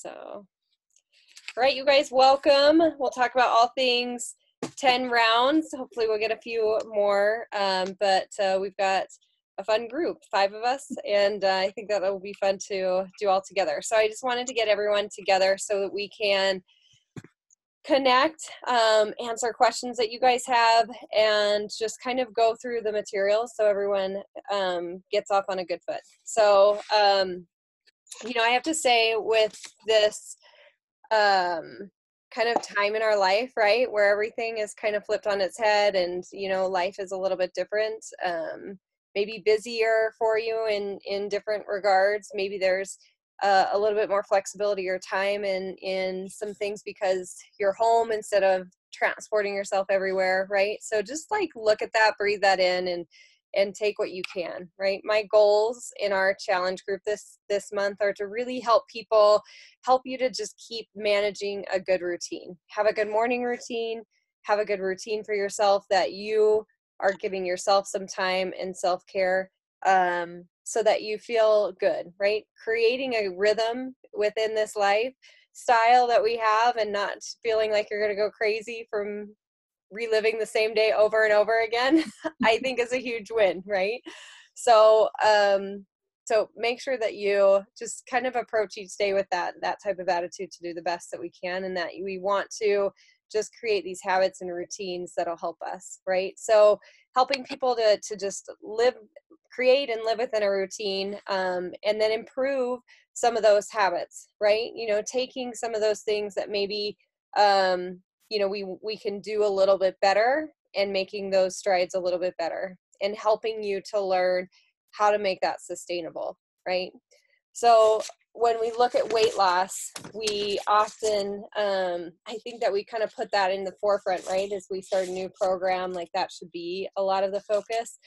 So, all right, you guys, welcome. We'll talk about all things 10 rounds. Hopefully we'll get a few more, but we've got a fun group, 5 of us, and I think that will be fun to do all together. So I just wanted to get everyone together so that we can connect, answer questions that you guys have, and just kind of go through the materials so everyone gets off on a good foot. So, you know, I have to say with this kind of time in our life, right, where everything is kind of flipped on its head and, you know, life is a little bit different, maybe busier for you in different regards. Maybe there's a little bit more flexibility or time in some things because you're home instead of transporting yourself everywhere, right? So just like look at that, breathe that in, and take what you can, right? My goals in our challenge group this month are to really help you to just keep managing a good routine. Have a good morning routine, have a good routine for yourself that you are giving yourself some time and self-care, so that you feel good, right? Creating a rhythm within this lifestyle that we have and not feeling like you're going to go crazy from reliving the same day over and over again, I think is a huge win, right? So, so make sure that you just kind of approach each day with that type of attitude to do the best that we can, and that we want to just create these habits and routines that'll help us, right? So helping people to just create and live within a routine, and then improve some of those habits, right? You know, taking some of those things that maybe, you know, we can do a little bit better and making those strides a little bit better and helping you to learn how to make that sustainable, right? So when we look at weight loss, we often, I think that we kind of put that in the forefront, right? As we start a new program, like that should be a lot of the focus.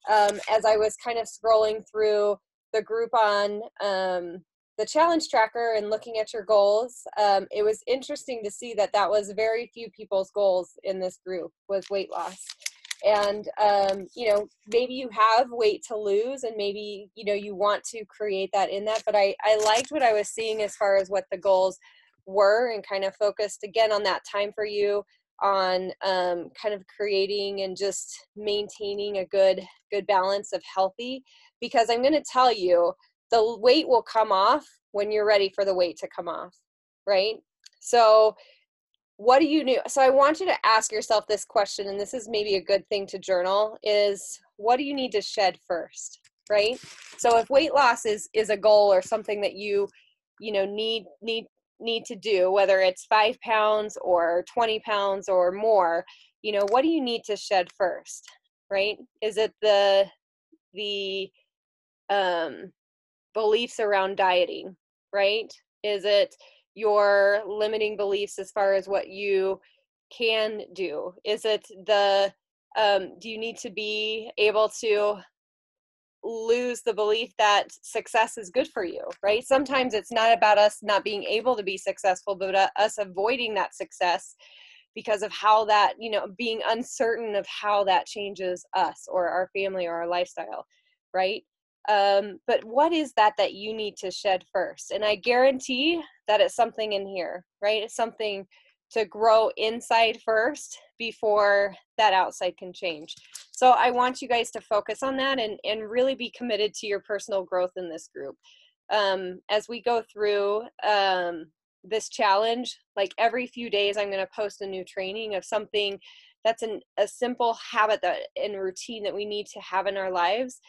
As I was kind of scrolling through the group on the challenge tracker and looking at your goals, it was interesting to see that was very few people's goals in this group was weight loss. And, you know, maybe you have weight to lose and maybe, you know, you want to create that in that, but I liked what I was seeing as far as what the goals were and kind of focused again on that time for you on kind of creating and just maintaining a good balance of healthy, because I'm going to tell you, the weight will come off when you're ready for the weight to come off, right? So what do you do? So I want you to ask yourself this question, and this is maybe a good thing to journal, is what do you need to shed first, right? So if weight loss is a goal or something that you know, need to do, whether it's 5 pounds or 20 pounds or more, you know, what do you need to shed first, right? Is it the beliefs around dieting, right? Is it your limiting beliefs as far as what you can do? Is it do you need to be able to lose the belief that success is good for you, right? Sometimes it's not about us not being able to be successful, but us avoiding that success because of how that, you know, being uncertain of how that changes us or our family or our lifestyle, right? But what is that you need to shed first? And I guarantee that it's something in here, right? It's something to grow inside first before that outside can change. So I want you guys to focus on that and really be committed to your personal growth in this group. As we go through this challenge, like every few days, I'm going to post a new training of something that's a simple habit and routine that we need to have in our lives.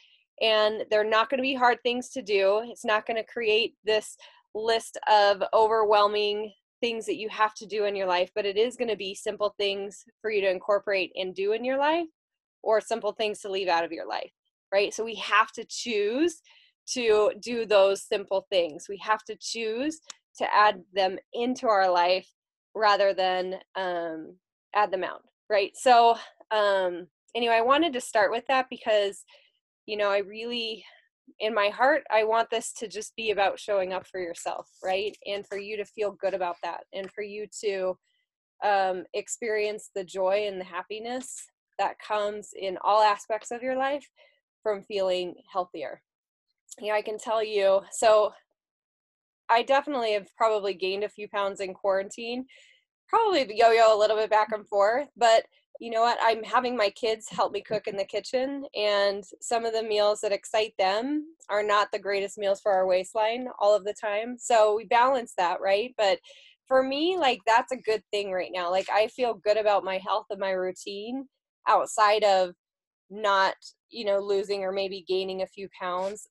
And they're not going to be hard things to do. It's not going to create this list of overwhelming things that you have to do in your life, but it is going to be simple things for you to incorporate and do in your life, or simple things to leave out of your life, right? So we have to choose to do those simple things. We have to choose to add them into our life rather than add them out, right? So anyway, I wanted to start with that because, you know, I really, in my heart, I want this to just be about showing up for yourself, right? And for you to feel good about that, and for you to experience the joy and the happiness that comes in all aspects of your life from feeling healthier. You know, I can tell you, so I definitely have probably gained a few pounds in quarantine, probably yo-yo a little bit back and forth, but you know what? I'm having my kids help me cook in the kitchen, and some of the meals that excite them are not the greatest meals for our waistline all of the time. So we balance that, right? But for me, like, that's a good thing right now. Like, I feel good about my health and my routine outside of not, losing or maybe gaining a few pounds,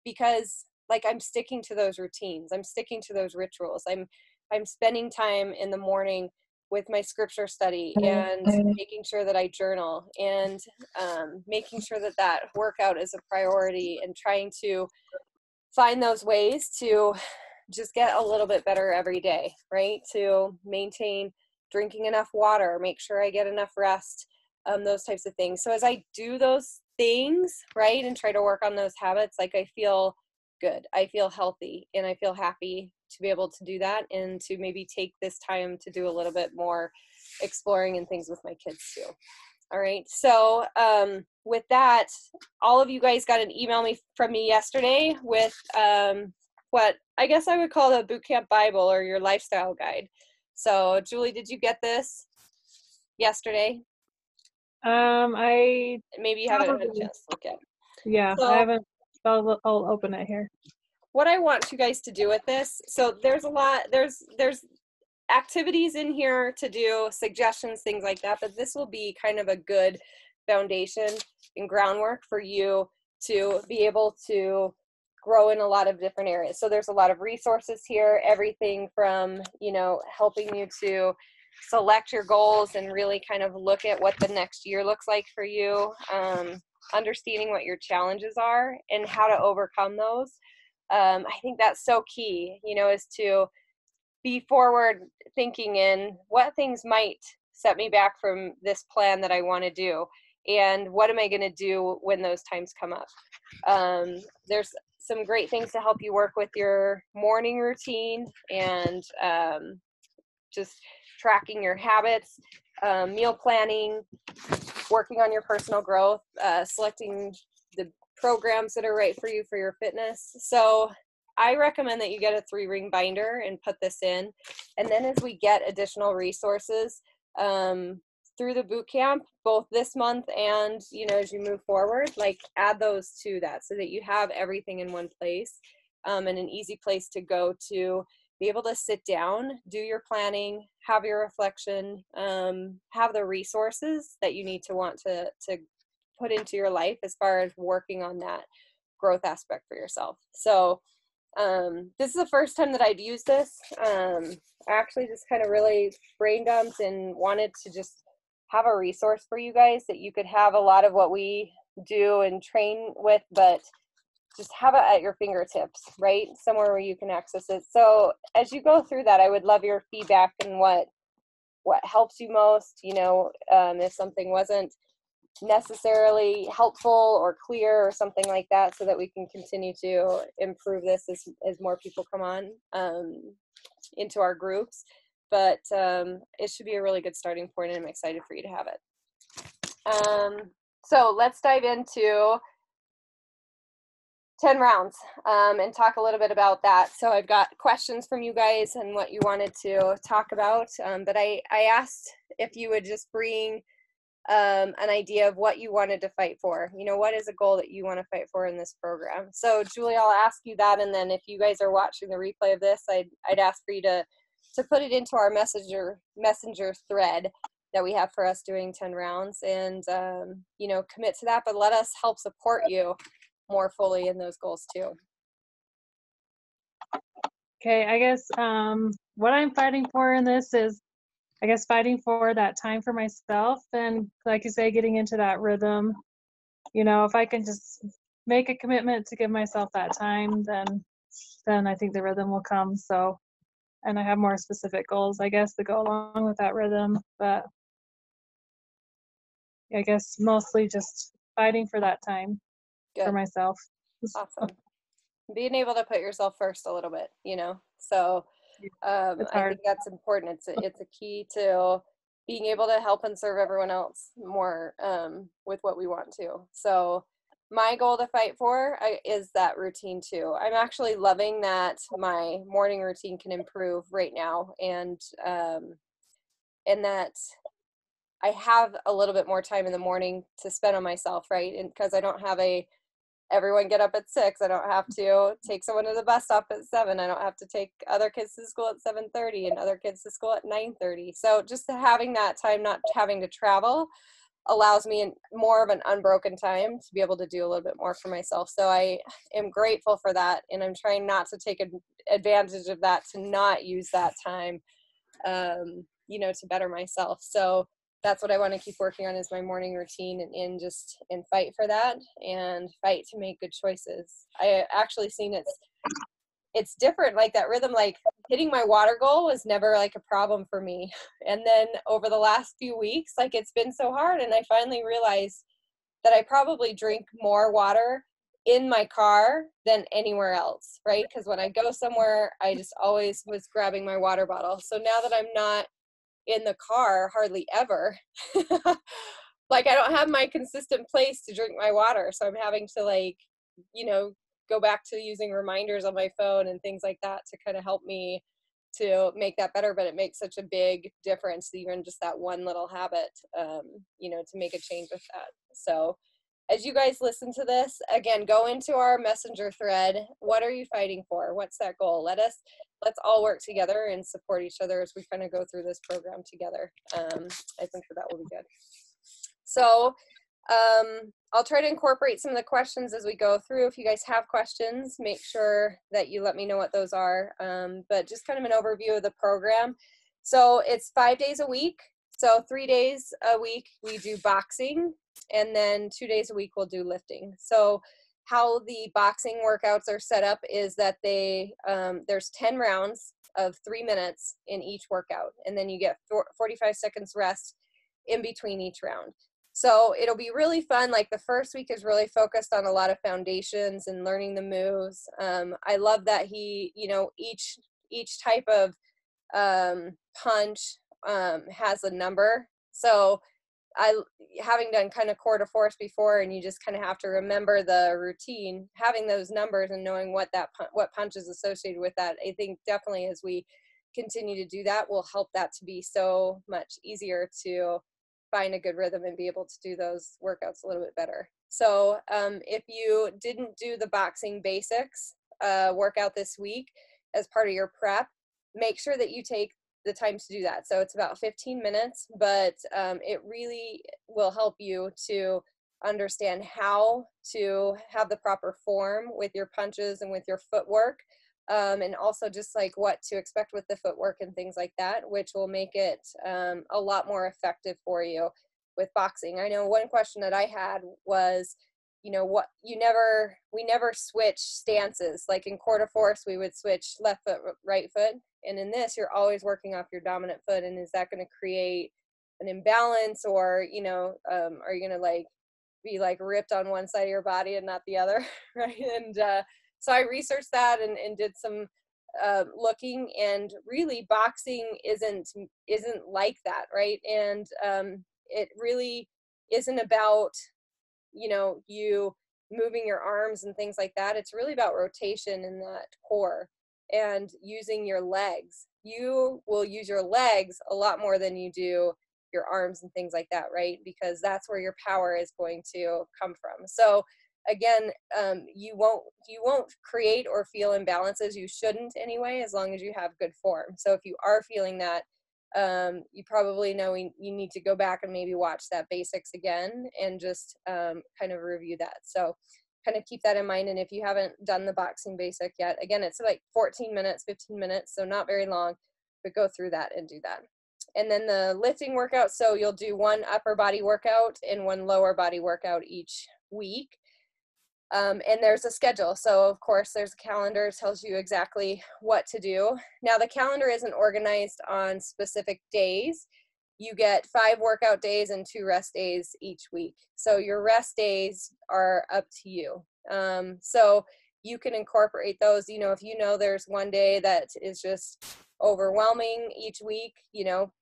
because like I'm sticking to those routines. I'm sticking to those rituals. I'm spending time in the morning with my scripture study and making sure that I journal, and making sure that that workout is a priority, and trying to find those ways to just get a little bit better every day, right? To maintain drinking enough water, make sure I get enough rest, those types of things. So as I do those things, right, and try to work on those habits, like, I feel good, I feel healthy, and I feel happy to be able to do that, and to maybe take this time to do a little bit more exploring and things with my kids too. All right. So with that, all of you guys got an email from me yesterday with what I guess I would call the boot camp Bible, or your lifestyle guide. So Julie, did you get this yesterday? I Maybe you haven't had a chance to look at it. Yeah, So I haven't. I'll open it here. what I want you guys to do with this, so there's a lot, there's activities in here to do, suggestions, things like that, but this will be kind of a good foundation and groundwork for you to be able to grow in a lot of different areas. So there's a lot of resources here, everything from, helping you to select your goals and really kind of look at what the next year looks like for you, understanding what your challenges are and how to overcome those. I think that's so key, is to be forward thinking in what things might set me back from this plan that I want to do, and what am I going to do when those times come up. There's some great things to help you work with your morning routine, and just tracking your habits, meal planning, working on your personal growth, selecting the programs that are right for you for your fitness. So I recommend that you get a 3-ring binder and put this in. And then as we get additional resources through the boot camp, both this month and, as you move forward, like, add those to that so that you have everything in one place, and an easy place to go to be able to sit down, do your planning, have your reflection, have the resources that you need to want to put into your life as far as working on that growth aspect for yourself. So this is the first time that I'd used this. I actually just kind of really brain dumped and wanted to just have a resource for you guys that you could have a lot of what we do and train with, but just have it at your fingertips, right? Somewhere where you can access it. So as you go through that, I would love your feedback and what helps you most, if something wasn't necessarily helpful or clear or something like that, so that we can continue to improve this as more people come on into our groups. But it should be a really good starting point, and I'm excited for you to have it. So let's dive into 10 rounds and talk a little bit about that. So I've got questions from you guys and what you wanted to talk about, but I asked if you would just bring an idea of what you wanted to fight for. What is a goal that you want to fight for in this program? So Julie, I'll ask you that, and then if you guys are watching the replay of this, I'd ask for you to put it into our messenger thread that we have for us doing 10 rounds, and commit to that, but let us help support you more fully in those goals too. Okay, I guess what I'm fighting for in this is, I guess, fighting for that time for myself, and like you say, getting into that rhythm. If I can just make a commitment to give myself that time, then I think the rhythm will come. So, and I have more specific goals, I guess, to go along with that rhythm, but I guess mostly just fighting for that time. Good. For myself. Awesome. Being able to put yourself first a little bit, so I think that's important. It's a key to being able to help and serve everyone else more with what we want to. So my goal to fight for is that routine too. I'm actually loving that my morning routine can improve right now, and that I have a little bit more time in the morning to spend on myself, right? And because I don't have everyone get up at 6. I don't have to take someone to the bus stop at 7. I don't have to take other kids to school at 7:30 and other kids to school at 9:30. So just having that time, not having to travel, allows me more of an unbroken time to be able to do a little bit more for myself. So I am grateful for that, and I'm trying not to take advantage of that, to not use that time, to better myself. So that's what I want to keep working on, is my morning routine, and fight for that, and fight to make good choices. I actually seen it's different, like that rhythm, like hitting my water goal was never like a problem for me. And then over the last few weeks, like it's been so hard, and I finally realized that I probably drink more water in my car than anywhere else, right? Because when I go somewhere, I just always was grabbing my water bottle. So now that I'm not in the car hardly ever, like I don't have my consistent place to drink my water, so I'm having to you know go back to using reminders on my phone and things like that to kind of help me to make that better. But it makes such a big difference, even just that one little habit, to make a change with that. So as you guys listen to this, again, go into our messenger thread. What are you fighting for? What's that goal? Let's all work together and support each other as we kind of go through this program together. I think that will be good. So I'll try to incorporate some of the questions as we go through. If you guys have questions, make sure that you let me know what those are. But just kind of an overview of the program. So it's 5 days a week. So 3 days a week we do boxing, and then 2 days a week we'll do lifting. So how the boxing workouts are set up is that there's 10 rounds of 3 minutes in each workout, and then you get 45 seconds rest in between each round. So it'll be really fun. Like the first week is really focused on a lot of foundations and learning the moves. I love that each type of punch has a number. So having done kind of core to force before, and you just kind of have to remember the routine, having those numbers and knowing what punch is associated with that, I think definitely as we continue to do that will help that to be so much easier to find a good rhythm and be able to do those workouts a little bit better. So if you didn't do the boxing basics workout this week as part of your prep, make sure that you take the time to do that. So it's about 15 minutes, but it really will help you to understand how to have the proper form with your punches and with your footwork, and also just like what to expect with the footwork and things like that, which will make it a lot more effective for you with boxing. I know one question that I had was, we never switch stances. Like in quarter force, we would switch left foot, right foot. And in this, you're always working off your dominant foot. And is that going to create an imbalance, or, are you going to be ripped on one side of your body and not the other? Right. And so I researched that and did some looking, and really boxing isn't like that. Right. And it really isn't about, you moving your arms and things like that. It's really about rotation in that core and using your legs. You will use your legs a lot more than you do your arms and things like that, right? Because that's where your power is going to come from. So again, you won't create or feel imbalances. You shouldn't anyway, as long as you have good form. So if you are feeling that, you probably know you need to go back and maybe watch that basics again and just kind of review that. So kind of keep that in mind. And if you haven't done the boxing basic yet, again, it's like 14 minutes, 15 minutes, so not very long, but go through that and do that. And then the lifting workout, so you'll do one upper body workout and one lower body workout each week. And there's a schedule. So of course there's a calendar, tells you exactly what to do. Now the calendar isn't organized on specific days. You get 5 workout days and 2 rest days each week. So your rest days are up to you. So you can incorporate those, if there's one day that is just overwhelming each week,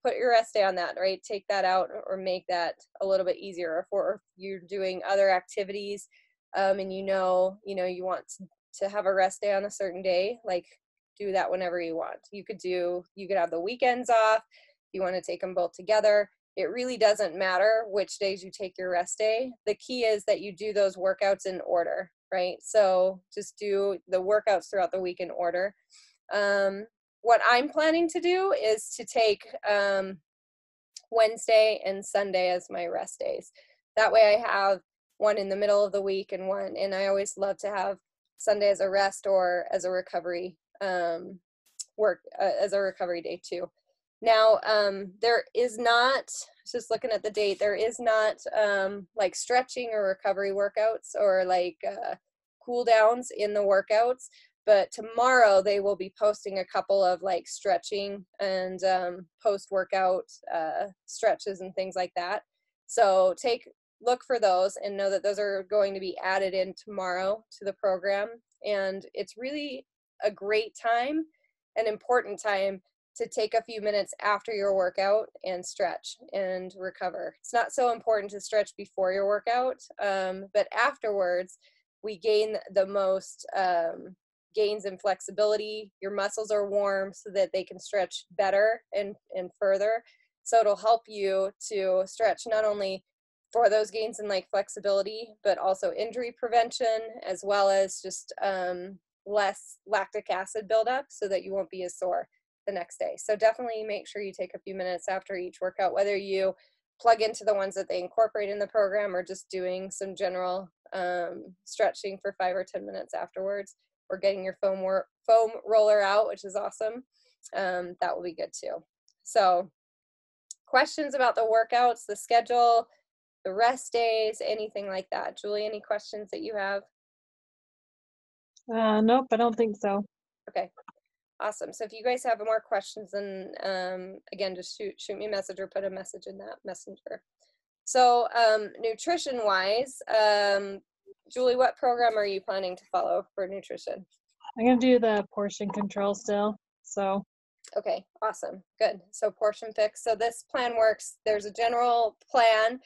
put your rest day on that, right? Take that out or make that a little bit easier. Or if you're doing other activities, and you want to have a rest day on a certain day, like do that whenever you want. You could have the weekends off. If you want to take them both together, it really doesn't matter which days you take your rest day. The key is that you do those workouts in order, right? So just do the workouts throughout the week in order. What I'm planning to do is to take Wednesday and Sunday as my rest days. That way I have one in the middle of the week and I always love to have Sunday as a rest or as a recovery as a recovery day too. Now, there is not, just looking at the date, there is not like stretching or recovery workouts or like cool downs in the workouts, but tomorrow they will be posting a couple of like stretching and post-workout stretches and things like that. So look for those and know that those are going to be added in tomorrow to the program. And it's really a great time, an important time, to take a few minutes after your workout and stretch and recover. It's not so important to stretch before your workout, but afterwards we gain the most gains in flexibility. Your muscles are warm so that they can stretch better and further. So it'll help you to stretch not only for those gains in like flexibility, but also injury prevention, as well as just less lactic acid buildup so that you won't be as sore the next day. So definitely make sure you take a few minutes after each workout, whether you plug into the ones that they incorporate in the program or just doing some general stretching for 5 or 10 minutes afterwards, or getting your foam roller out, which is awesome. That will be good too. So questions about the workouts, the schedule, the rest days, anything like that? Julie, any questions that you have? Nope, I don't think so. Okay. Awesome. So if you guys have more questions, then again, just shoot me a message or put a message in that messenger. So nutrition wise, Julie, what program are you planning to follow for nutrition? I'm going to do the portion control still. So. Okay, awesome. Good. So portion fix. So this plan works. There's a general plan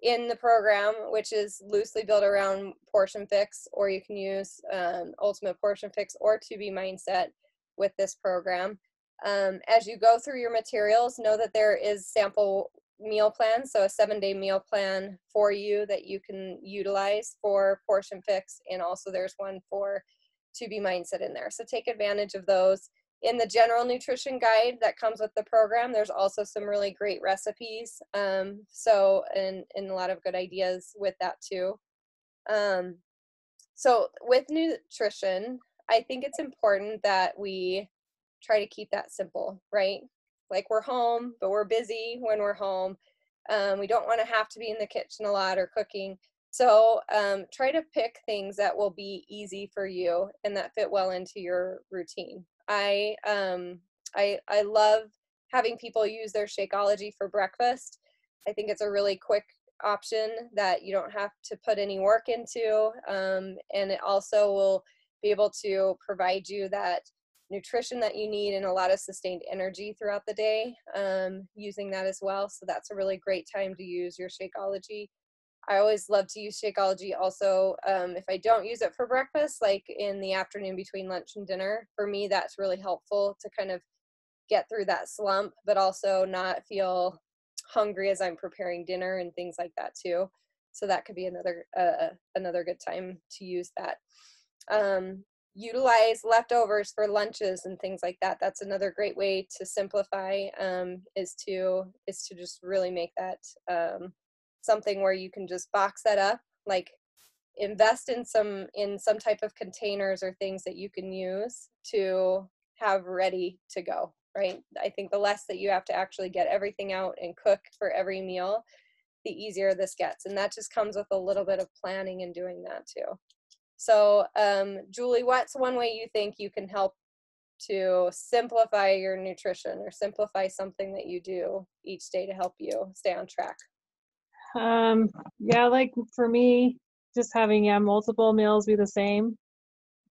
in the program, which is loosely built around portion fix, or you can use ultimate portion fix or 2B mindset with this program. As you go through your materials, know that there is sample meal plans, so a 7-day meal plan for you that you can utilize for portion fix, and also there's one for 2B mindset in there. So take advantage of those. In the general nutrition guide that comes with the program, there's also some really great recipes. And a lot of good ideas with that too. So with nutrition, I think it's important that we try to keep that simple, right? Like we're home, but we're busy when we're home. We don't want to have to be in the kitchen a lot or cooking. So try to pick things that will be easy for you and that fit well into your routine. I love having people use their Shakeology for breakfast. I think it's a really quick option that you don't have to put any work into, and it also will be able to provide you that nutrition that you need and a lot of sustained energy throughout the day, using that as well. So that's a really great time to use your Shakeology. I always love to use Shakeology also if I don't use it for breakfast, like in the afternoon between lunch and dinner. For me, that's really helpful to kind of get through that slump, but also not feel hungry as I'm preparing dinner and things like that too. So that could be another good time to use that. Utilize leftovers for lunches and things like that. That's another great way to simplify, is to just really make that something where you can just box that up, like invest in some type of containers or things that you can use to have ready to go, right? I think the less that you have to actually get everything out and cook for every meal, the easier this gets. And that just comes with a little bit of planning and doing that too. So Julie, what's one way you think you can help to simplify your nutrition or simplify something that you do each day to help you stay on track? Yeah, like for me, just having multiple meals be the same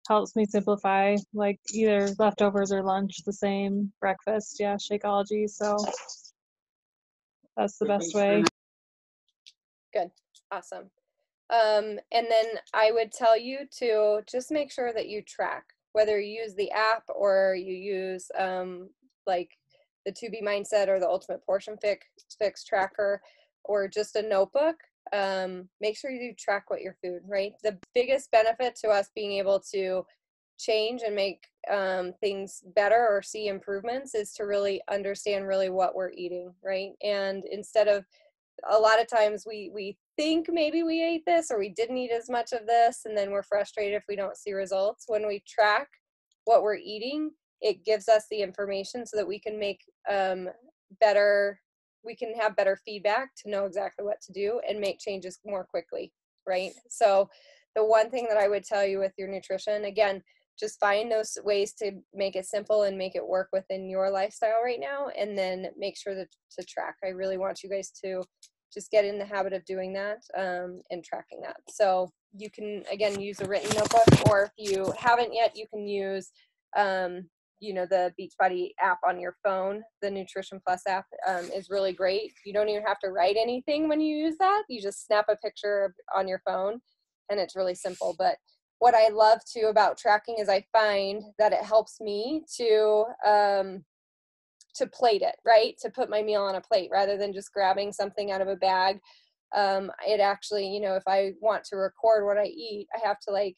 helps me simplify, like either leftovers or lunch the same, breakfast, Shakeology. So that's the best way. Good. Awesome. And then I would tell you to just make sure that you track, whether you use the app or you use like the To Be Mindset or the Ultimate Portion Fix tracker or just a notebook. Make sure you track what your food, right? The biggest benefit to us being able to change and make things better or see improvements is to really understand really what we're eating, right? And instead of, a lot of times we think maybe we ate this or we didn't eat as much of this, and then we're frustrated if we don't see results. When we track what we're eating, it gives us the information so that we can make better, we can have better feedback to know exactly what to do and make changes more quickly, right? So the one thing that I would tell you with your nutrition, again, just find those ways to make it simple and make it work within your lifestyle right now, and then make sure that to track. I really want you guys to just get in the habit of doing that and tracking that. So you can, again, use a written notebook, or if you haven't yet, you can use the Beachbody app on your phone. The Nutrition Plus app is really great. You don't even have to write anything when you use that. You just snap a picture on your phone, and it's really simple. But what I love too about tracking is I find that it helps me to plate it, right? To put my meal on a plate rather than just grabbing something out of a bag. It actually, if I want to record what I eat, I have to like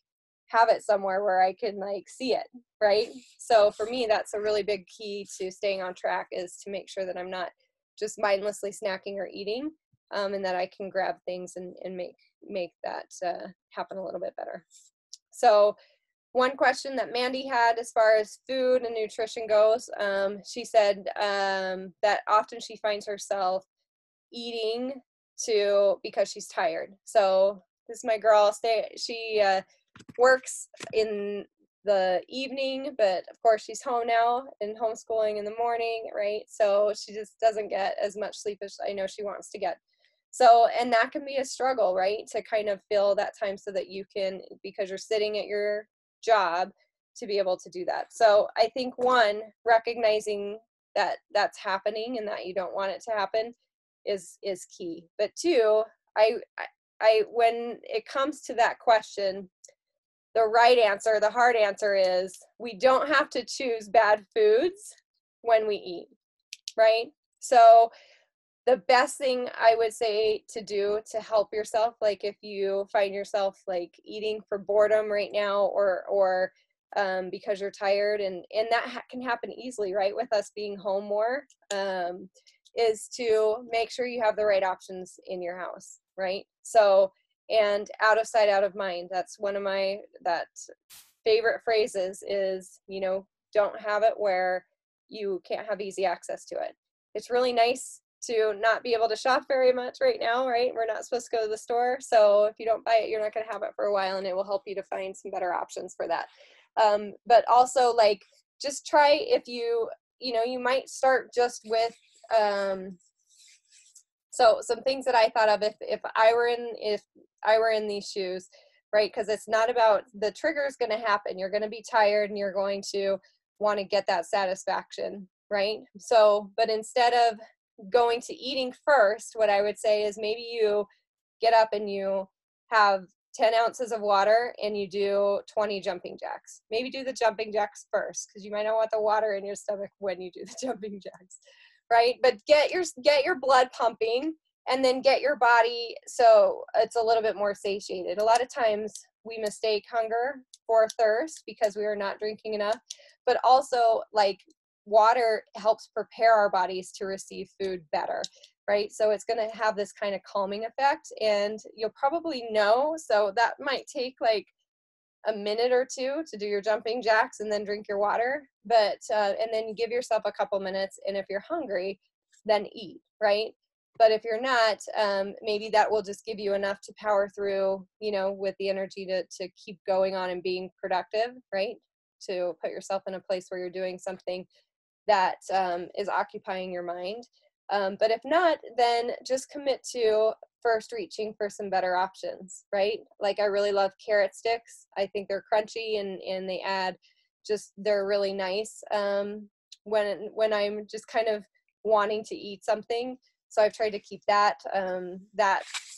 have it somewhere where I can like see it, right? So for me, that's a really big key to staying on track, is to make sure that I'm not just mindlessly snacking or eating, and that I can grab things and make that happen a little bit better. So one question that Mandy had as far as food and nutrition goes, she said that often she finds herself eating because she's tired. So this is my girl. She works in the evening, but of course she's home now and homeschooling in the morning, right? So she just doesn't get as much sleep as I know she wants to get. So, and that can be a struggle, right? To kind of fill that time so that you can, because you're sitting at your job, to be able to do that. So I think one, recognizing that that's happening and that you don't want it to happen is key. But two, I when it comes to that question, the right answer, the hard answer is we don't have to choose bad foods when we eat, right? So the best thing I would say to do to help yourself, like if you find yourself like eating for boredom right now, or because you're tired, and that can happen easily, right? With us being home more, is to make sure you have the right options in your house, right? So, and out of sight, out of mind. That's one of my favorite phrases is, don't have it where you can't have easy access to it. It's really nice to not be able to shop very much right now, right? We're not supposed to go to the store. So if you don't buy it, you're not going to have it for a while, and it will help you to find some better options for that. But also, like, just try, if you might start just with, so some things that I thought of, if I were in these shoes, right? Because it's not about, the trigger is going to happen. You're going to be tired and you're going to want to get that satisfaction, right? So, but instead of going to eating first, what I would say is maybe you get up and you have 10 ounces of water and you do 20 jumping jacks. Maybe do the jumping jacks first, because you might not want the water in your stomach when you do the jumping jacks, right? But get your blood pumping, and then get your body so it's a little bit more satiated. A lot of times we mistake hunger for thirst because we are not drinking enough, but also like water helps prepare our bodies to receive food better, right? So it's going to have this kind of calming effect, and you'll probably know, so that might take like a minute or two to do your jumping jacks and then drink your water, but and then give yourself a couple minutes, and if you're hungry, then eat, right? But if you're not, maybe that will just give you enough to power through, with the energy to keep going on and being productive, right? To put yourself in a place where you're doing something that is occupying your mind. But if not, then just commit to first reaching for some better options, right? Like I really love carrot sticks. I think they're crunchy, and they add they're really nice when I'm just kind of wanting to eat something. So I've tried to keep that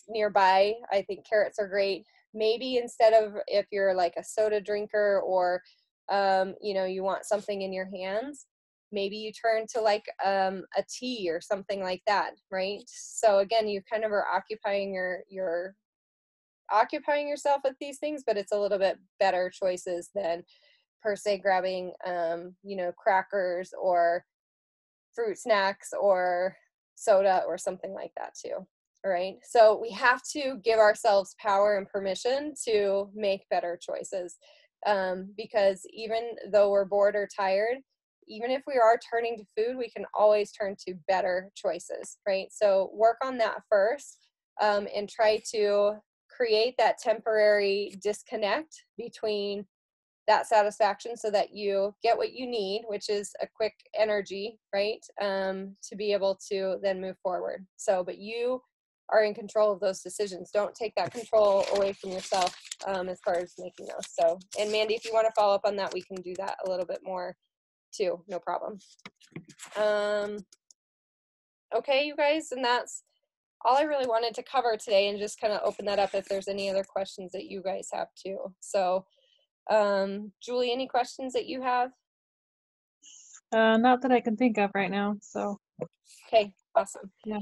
nearby. I think carrots are great. Maybe instead of, if you're like a soda drinker, or you know, you want something in your hands, maybe you turn to like a tea or something like that, right? So again, you kind of are occupying occupying yourself with these things, but it's a little bit better choices than per se grabbing you know, crackers or fruit snacks or soda or something like that too. All right, so we have to give ourselves power and permission to make better choices, because even though we're bored or tired, even if we are turning to food, we can always turn to better choices, right? So work on that first, and try to create that temporary disconnect between that satisfaction, so that you get what you need, which is a quick energy, right? To be able to then move forward. So, but you are in control of those decisions. Don't take that control away from yourself, as far as making those. So, and Mandy, if you want to follow up on that, we can do that a little bit more too. No problem. Okay, you guys, and that's all I really wanted to cover today, and just kind of open that up if there's any other questions that you guys have too. So, Julie, any questions that you have? Not that I can think of right now. So Okay, awesome. yeah.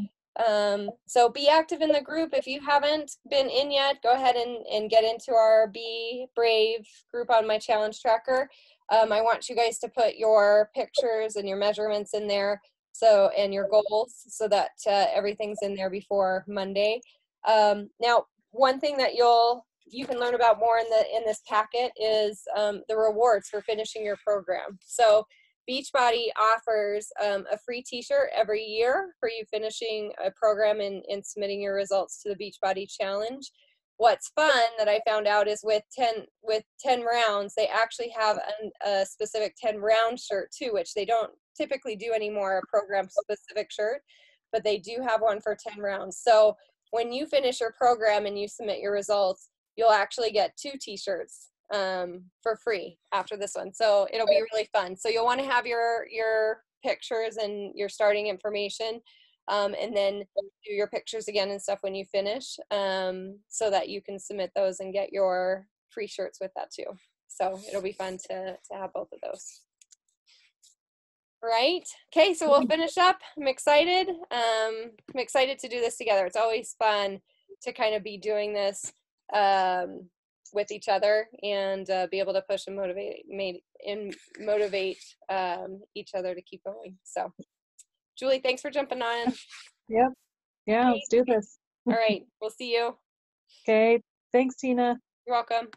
So be active in the group. If you haven't been in yet, go ahead and get into our Be Brave group on my challenge tracker. I want you guys to put your pictures and your measurements in there, so, and your goals, so that everything's in there before Monday. Now, one thing that you can learn about more in this packet is the rewards for finishing your program. So Beachbody offers a free t-shirt every year for you finishing a program and submitting your results to the Beachbody Challenge. What's fun that I found out is with 10 rounds, they actually have a specific 10 round shirt too, which they don't typically do anymore, a program specific shirt, but they do have one for 10 rounds. So when you finish your program and you submit your results, you'll actually get 2 t-shirts for free after this one. So it'll be really fun. So you'll want to have your pictures and your starting information, and then do your pictures again and stuff when you finish, so that you can submit those and get your free shirts with that too. So it'll be fun to have both of those. Right. Okay, so we'll finish up. I'm excited. I'm excited to do this together. It's always fun to kind of be doing this with each other, and be able to push and motivate each other to keep going. So, Julie, thanks for jumping on. Yep. Yeah, let's do this. All right, we'll see you. Okay. Thanks, Tina. You're welcome.